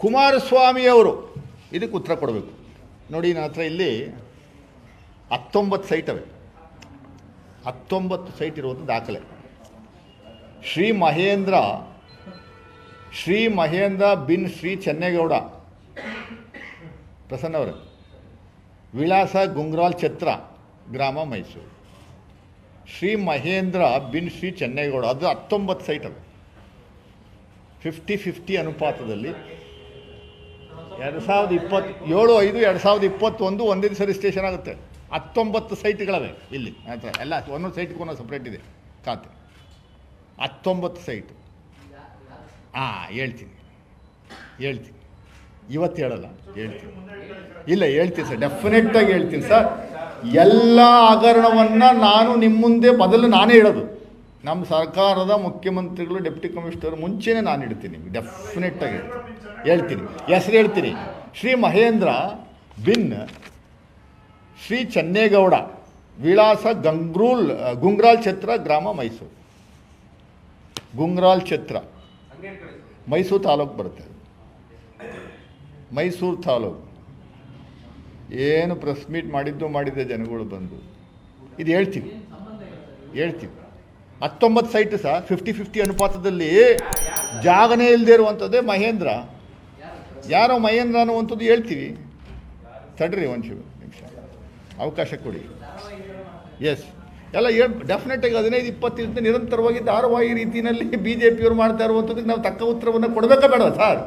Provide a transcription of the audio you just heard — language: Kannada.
ಕುಮಾರಸ್ವಾಮಿಯವರು ಇದಕ್ಕೆ ಉತ್ತರ ಕೊಡಬೇಕು. ನೋಡಿ, ನನ್ನ ಹತ್ರ ಇಲ್ಲಿ 19 ಸೈಟ್ ಅವೆ. 19 ಸೈಟ್ ಇರುವುದು ದಾಖಲೆ. ಶ್ರೀ ಮಹೇಂದ್ರ ಬಿನ್ ಶ್ರೀ ಚೆನ್ನೇಗೌಡ ಪ್ರಸನ್ನ ಅವರೇ, ವಿಳಾಸ ಗುಂಗ್ರಾಲ್ ಛತ್ರ, ಗ್ರಾಮ ಮೈಸೂರು. ಶ್ರೀ ಮಹೇಂದ್ರ ಬಿನ್ ಶ್ರೀ ಚೆನ್ನೇಗೌಡ, ಅದು 19 ಸೈಟ್ ಅವೆ. 50-50 ಅನುಪಾತದಲ್ಲಿ 2027-5-2021 ಒಂದೇ ದಿವಸ ರಿಜಿಸ್ಟ್ರೇಷನ್ ಆಗುತ್ತೆ. 19 ಸೈಟ್ಗಳವೆ ಇಲ್ಲಿ ಹತ್ರ. ಎಲ್ಲ ಒಂದೊಂದು ಸೈಟ್ಗೂ ಒಂದೊಂದು ಸಪ್ರೇಟ್ ಇದೆ ಖಾತೆ. 19 ಸೈಟು. ಹೇಳ್ತೀನಿ ಇವತ್ತು ಹೇಳಲ್ಲ, ಹೇಳ್ತೀನಿ. ಇಲ್ಲ, ಹೇಳ್ತೀನಿ ಸರ್, ಡೆಫಿನೆಟ್ಟಾಗಿ ಹೇಳ್ತೀನಿ ಸರ್. ಎಲ್ಲ ಹಗರಣವನ್ನು ನಾನು ನಿಮ್ಮ ಮುಂದೆ ಮೊದಲು ನಾನೇ ಹೇಳೋದು. ನಮ್ಮ ಸರ್ಕಾರದ ಮುಖ್ಯಮಂತ್ರಿಗಳು, ಡೆಪ್ಟಿ ಕಮಿಷನರ್ ಮುಂಚೆನೇ ನಾನು ಇಡ್ತೀನಿ. ಡೆಫಿನೆಟ್ಟಾಗಿ ಹೇಳ್ತೀನಿ. ಹೆಸರು ಹೇಳ್ತೀನಿ. ಶ್ರೀ ಮಹೇಂದ್ರ ಬಿನ್ ಶ್ರೀ ಚೆನ್ನೇಗೌಡ, ವಿಳಾಸ ಗುಂಗ್ರಾಲ್ ಛತ್ರ, ಗ್ರಾಮ ಮೈಸೂರು. ಗುಂಗ್ರಾಲ್ ಛತ್ರ ಮೈಸೂರು ತಾಲೂಕು ಬರುತ್ತೆ. ಮೈಸೂರು ತಾಲೂಕು. ಏನು ಪ್ರೆಸ್ ಮೀಟ್ ಮಾಡಿದ್ದೆ ಜನಗಳು ಬಂದು. ಇದು ಹೇಳ್ತೀವಿ. 19 ಸೈಟ್ ಸಹ 50-50 ಅನುಪಾತದಲ್ಲಿ ಜಾಗನೇ ಇಲ್ಲದೆ ಇರುವಂಥದ್ದೇ ಮಹೇಂದ್ರ. ಯಾರೋ ಮಹೇಂದ್ರ ಅನ್ನುವಂಥದ್ದು ಹೇಳ್ತೀವಿ. ತಡ್ರಿ ಒಂದು ನಿಮಿಷ ಅವಕಾಶ ಕೊಡಿ. ಎಸ್, ಎಲ್ಲ ಡೆಫಿನೆಟಾಗಿ 15-20 ನಿರಂತರವಾಗಿ ಧಾರಾವಾಹಿ ರೀತಿಯಲ್ಲಿ BJPಯವರು ಮಾಡ್ತಾ ಇರುವಂಥದ್ದಕ್ಕೆ ನಾವು ತಕ್ಕ ಉತ್ತರವನ್ನು ಕೊಡಬೇಕಾ ಬೇಡ ಸರ್?